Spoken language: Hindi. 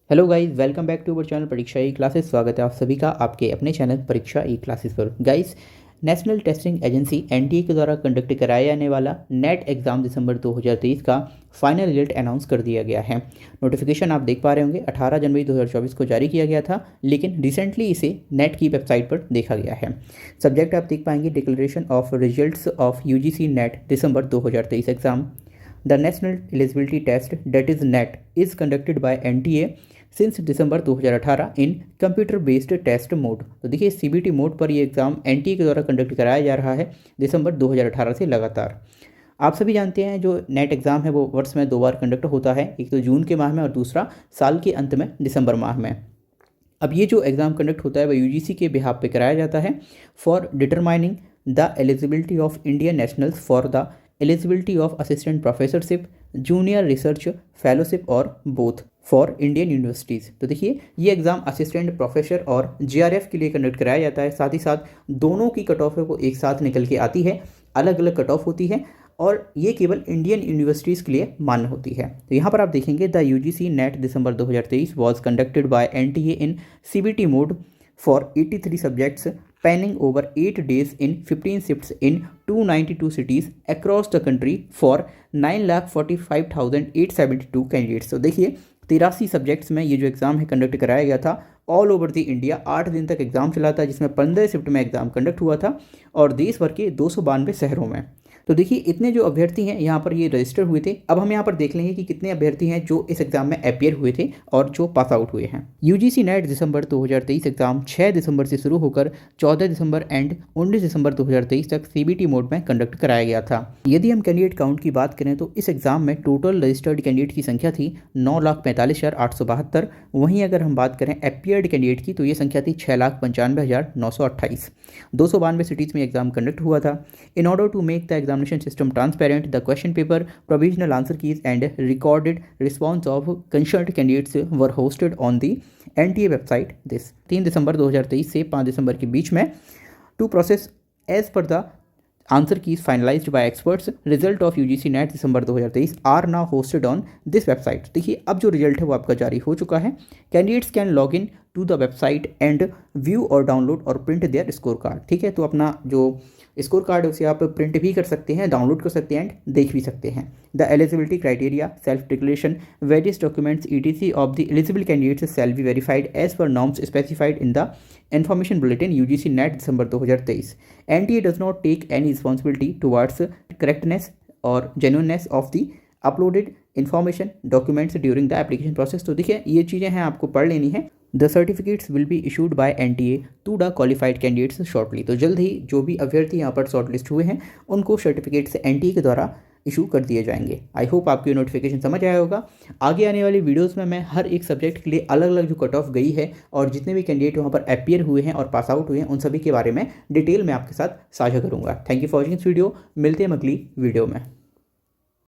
Hello guys, welcome back to our channel Pariksha e classes. स्वागत है आप सभी का आपके अपने चैनल परीक्षा ई क्लासेस पर। Guys, national testing agency NTA के द्वारा कंडक्ट कराया जाने वाला नेट एग्ज़ाम दिसंबर 2023 का फाइनल रिजल्ट अनाउंस कर दिया गया है। नोटिफिकेशन आप देख पा रहे होंगे 18 जनवरी 2024 को जारी किया गया था, लेकिन रिसेंटली इसे नेट की वेबसाइट पर देखा गया है। सब्जेक्ट आप देख पाएंगे declaration of results of UGC NET December 2023 exam. The National Eligibility Test, that is NET, is conducted by NTA since December 2018 in computer based test mode. तो देखिए सीबीटी मोड पर ये एग्ज़ाम एनटीए के द्वारा कंडक्ट कराया जा रहा है दिसंबर 2018 से लगातार। आप सभी जानते हैं जो नेट एग्ज़ाम है वो वर्ष में 2 बार कंडक्ट होता है, एक तो जून के माह में और दूसरा साल के अंत में दिसंबर माह में। अब ये जो एग्ज़ाम कंडक्ट होता है वह यूजीसी के बिहाफ पे कराया जाता है for determining the eligibility of Indian nationals for the eligibility of assistant professorship, junior research fellowship और बोथ फॉर इंडियन यूनिवर्सिटीज़। तो देखिए ये एग्ज़ाम असिस्टेंट प्रोफेसर और जेआरएफ के लिए कंडक्ट कराया जाता है। साथ ही साथ दोनों की कट ऑफ है वो एक साथ निकल के आती है, अलग अलग कट ऑफ होती है और ये केवल इंडियन यूनिवर्सिटीज़ के लिए मान्य होती है। तो यहाँ पर आप देखेंगे the UGC NET December 2023 was conducted by NTA in CBT mode for 83 subjects spanning over 8 days in 15 shifts in 292 cities across the country for 9,45,872 candidates. तो देखिए 83 सब्जेक्ट्स में ये जो एग्ज़ाम है कंडक्ट कराया गया था ऑल ओवर दी इंडिया। 8 दिन तक एग्ज़ाम चला था जिसमें 15 शिफ्ट में एग्ज़ाम कंडक्ट हुआ था और देश भर के 292 शहरों में। तो देखिए इतने जो अभ्यर्थी हैं यहाँ पर ये रजिस्टर हुए थे। अब हम यहाँ पर देख लेंगे कि कितने अभ्यर्थी हैं जो इस एग्जाम में अपीयर हुए थे और जो पास आउट हुए हैं। यूजीसी नेट दिसंबर 2023 एग्जाम 6 दिसंबर से शुरू होकर 14 दिसंबर एंड 19 दिसंबर 2023 तक सीबीटी मोड में कंडक्ट कराया गया था। यदि हम कैंडिडेट काउंट की बात करें तो इस एग्जाम में टोटल रजिस्टर्ड कैंडिडेट की संख्या थी 9,45,872। वहीं अगर हम बात करें अपीयर्ड कैंडिडेट की तो ये संख्या थी 6,95,928। 292 सिटीज़ में एग्जाम कंडक्ट हुआ था। In order to make the examination system transparent, the question paper, provisional answer keys and recorded response of concerned candidates were hosted on the NTA website this 3 दिसंबर 2023 से 5 दिसंबर के बीच में to process as per the answer keys finalized by experts. Result of UGC NET December 2023 are now hosted on this website। देखिए अब जो रिजल्ट है वो आपका जारी हो चुका है। Candidates can log in to the website and view और डाउनलोड और प्रिंट देयर स्कोर कार्ड। ठीक है, तो अपना जो स्कोर कार्ड है उसे आप प्रिंट भी कर सकते हैं, डाउनलोड कर सकते हैं एंड देख भी सकते हैं। The eligibility criteria, self declaration, various documents ETC of the eligible candidates shall be verified as per norms specified in the information bulletin UGC NET December 2023। NTA does not take any responsibility towards correctness और genuineness of the uploaded information documents during the application process. तो देखिए ये चीज़ें हैं आपको पढ़ लेनी है। The certificates will be issued by NTA to the qualified candidates shortly. तो जल्द ही जो भी अभ्यर्थी यहाँ पर शॉर्टलिस्ट हुए हैं उनको सर्टिफिकेट्स एनटीए के द्वारा इशू कर दिए जाएंगे। आई होप आपको ये नोटिफिकेशन समझ आया होगा। आगे आने वाली वीडियोस में मैं हर एक सब्जेक्ट के लिए अलग अलग जो कट ऑफ गई है और जितने भी कैंडिडेट वहाँ पर अपीयर हुए हैं और पास आउट हुए हैं उन सभी के बारे में डिटेल में आपके साथ साझा करूँगा। Thank you for watching this video. मिलते हैं अगली वीडियो में।